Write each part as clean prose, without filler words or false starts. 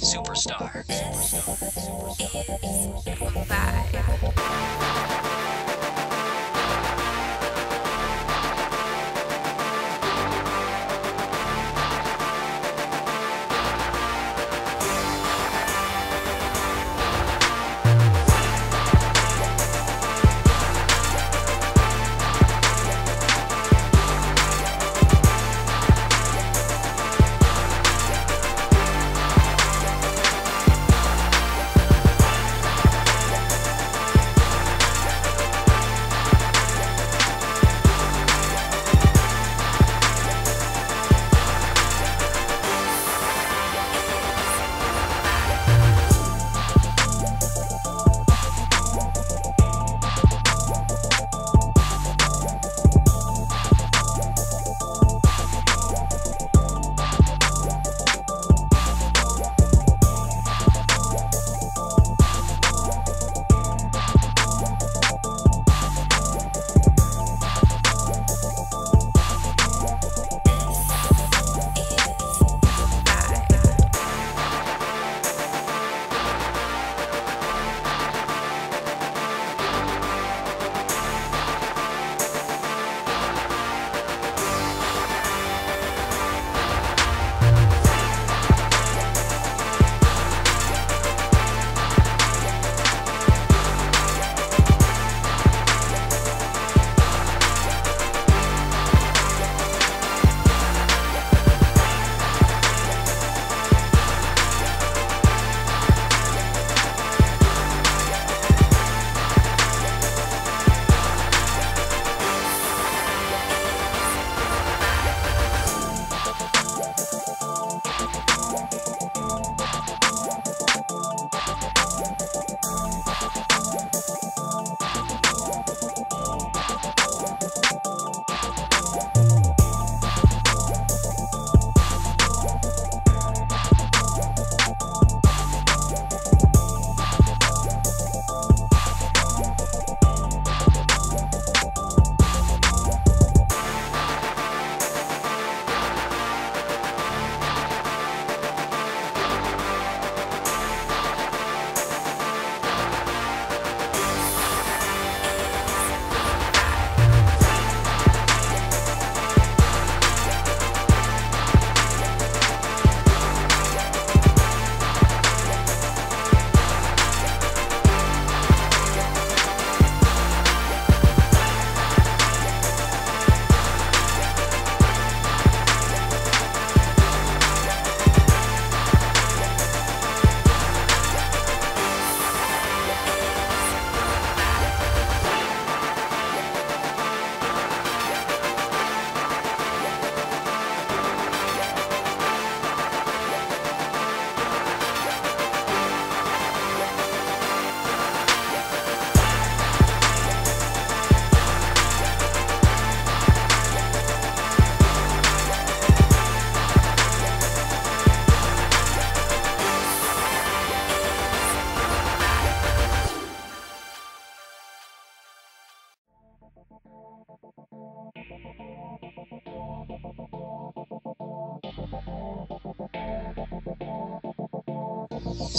Superstar. This is Wavy.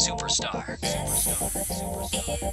Superstar. This is Wavy.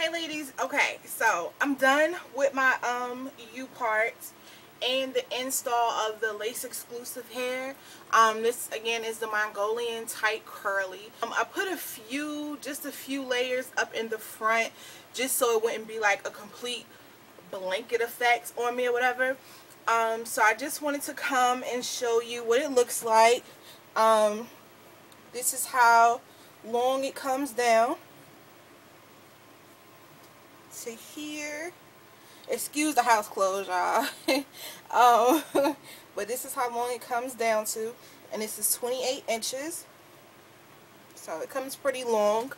Hey ladies, okay, so I'm done with my Upart and the install of the lace exclusive hair. This again is the Mongolian tight curly. I put just a few layers up in the front just so it wouldn't be like a complete blanket effect on me or whatever. So I just wanted to come and show you what it looks like. This is how long it comes down to here. Excuse the house clothes, y'all. But this is how long it comes down to, and this is 28 inches, so it comes pretty long.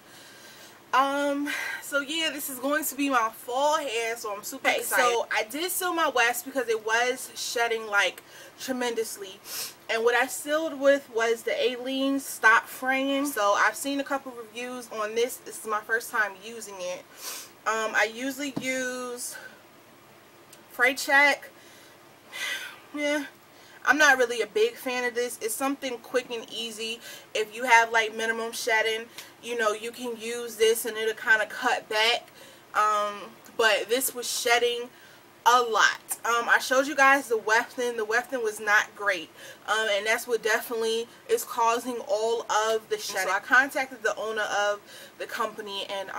So yeah, this is going to be my fall hair, so I'm super excited. So I did seal my wefts because it was shedding like tremendously, and what I sealed with was the Aileen stop fraying. So I've seen a couple reviews on this. This is my first time using it. I usually use Fray Check. Yeah, I'm not really a big fan of this. It's something quick and easy. If you have like minimum shedding, you know, you can use this and it'll kind of cut back. But this was shedding a lot. I showed you guys the wefting. The wefting was not great, and that's what definitely is causing all of the shedding. So I contacted the owner of the company, and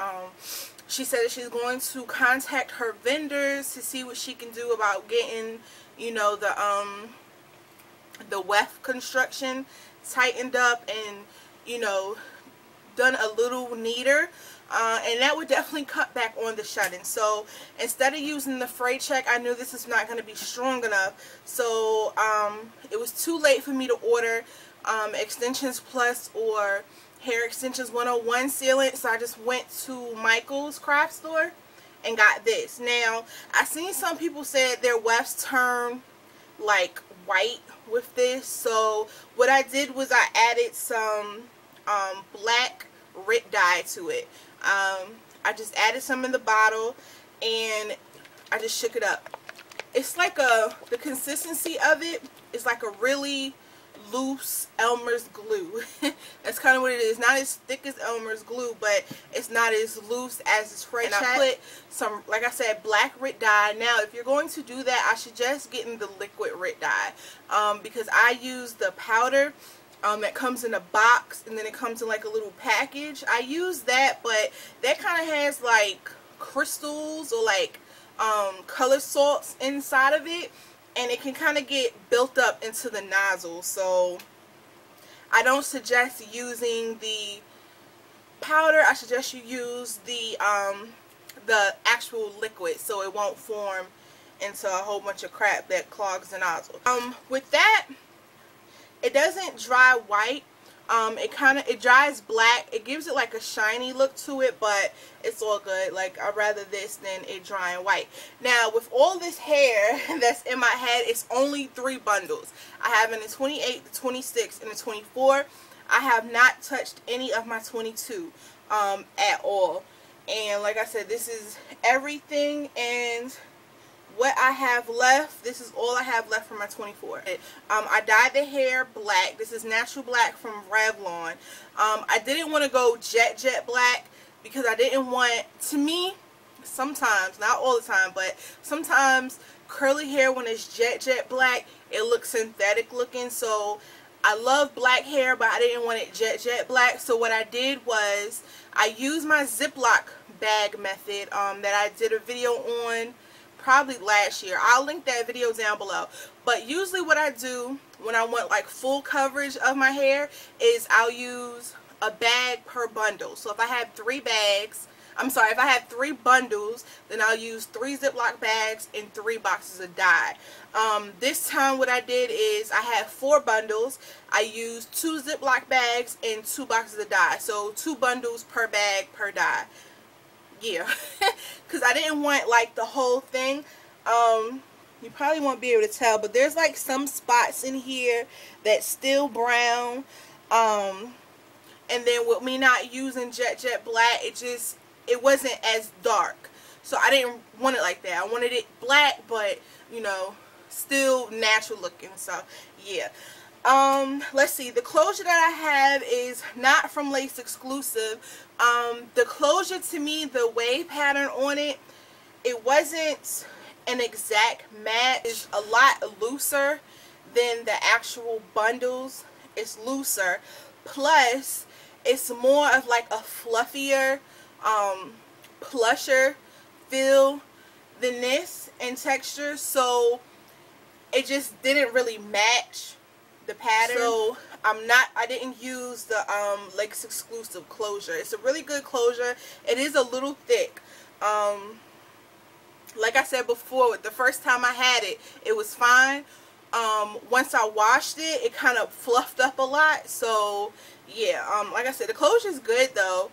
she said that she's going to contact her vendors to see what she can do about getting, you know, the weft construction tightened up and, you know, done a little neater. And that would definitely cut back on the shedding. So instead of using the Fray Check, I knew this is not going to be strong enough. So it was too late for me to order Extensions Plus or Hair Extensions 101 sealant. So I just went to Michael's craft store and got this. Now, I seen some people said their wefts turn like white with this. So what I did was I added some black Rit dye to it. I just added some in the bottle and I just shook it up. It's like the consistency of it is like a really loose Elmer's glue. That's kind of what it is. Not as thick as Elmer's glue, but it's not as loose as this Fray Check. I put some, like I said, black Rit dye. Now, if you're going to do that, I suggest getting the liquid Rit dye, because I use the powder that comes in a box, and then it comes in like a little package. I use that, but that kind of has like crystals or like color salts inside of it, and it can kind of get built up into the nozzle. So I don't suggest using the powder. I suggest you use the actual liquid, so it won't form into a whole bunch of crap that clogs the nozzle. With that, it doesn't dry white. It dries black. It gives it like a shiny look to it, but it's all good. Like, I'd rather this than it drying white. Now, with all this hair that's in my head, it's only 3 bundles. I have in the 28, the 26, and the 24. I have not touched any of my 22 at all. And like I said, this is everything, and what I have left, this is all I have left for my 24. I dyed the hair black. This is natural black from Revlon. I didn't want to go jet black because I didn't want, to me, sometimes, not all the time, but sometimes curly hair, when it's jet black, it looks synthetic looking. So I love black hair, but I didn't want it jet black. So what I did was I used my Ziploc bag method that I did a video on probably last year. I'll link that video down below. But usually what I do when I want like full coverage of my hair is I'll use a bag per bundle. So if I have 3 bags, if I have 3 bundles, then I'll use 3 Ziploc bags and 3 boxes of dye. This time what I did is I had 4 bundles. I used 2 Ziploc bags and 2 boxes of dye. So 2 bundles per bag per dye. Yeah, because I didn't want like the whole thing. You probably won't be able to tell, but there's like some spots in here that's still brown. And then with me not using jet black, it wasn't as dark. So I didn't want it like that. I wanted it black, but you know, still natural looking. So yeah. Let's see, the closure that I have is not from Lace Exclusive. The closure, to me, the wave pattern on it, it wasn't an exact match. It's a lot looser than the actual bundles. It's looser, plus it's more of like a fluffier, plusher feel than this in texture, so it just didn't really match the pattern. So I didn't use the Lace Exclusive closure. It's a really good closure. It is a little thick. Like I said before, the first time I had it, it was fine. Once I washed it, it kind of fluffed up a lot. So yeah, like I said, the closure is good though.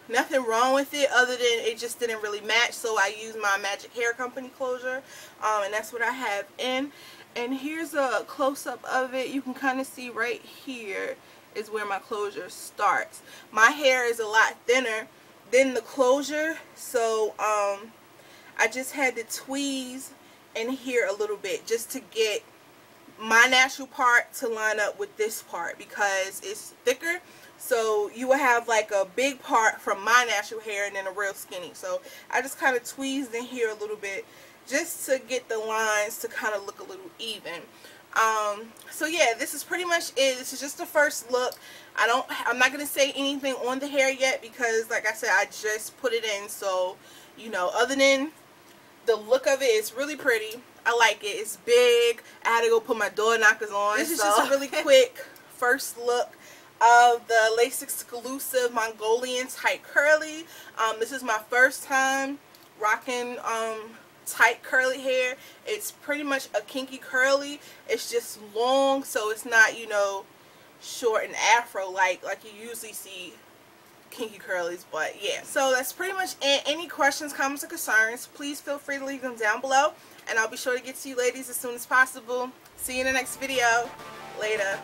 Nothing wrong with it other than it just didn't really match, so I used my Magic Hair Company closure, and that's what I have in. And here's a close-up of it. You can kind of see right here is where my closure starts. My hair is a lot thinner than the closure, so I just had to tweeze in here a little bit just to get my natural part to line up with this part, because it's thicker. So you will have like a big part from my natural hair and then a real skinny. So I just kind of tweezed in here a little bit just to get the lines to kind of look a little even. So yeah, this is pretty much it. This is just the first look. I'm not going to say anything on the hair yet because, like I said, I just put it in. So, you know, other than the look of it, it's really pretty. I like it. It's big. I had to go put my door knockers on. This is just a really quick first look of the Lace Exclusive Mongolian tight curly. This is my first time rocking tight curly hair. It's pretty much a kinky curly. It's just long, so it's not, you know, short and afro like you usually see kinky curlies. But yeah, so that's pretty much it. Any questions, comments, or concerns, please feel free to leave them down below, and I'll be sure to get to you ladies as soon as possible. See you in the next video. Later.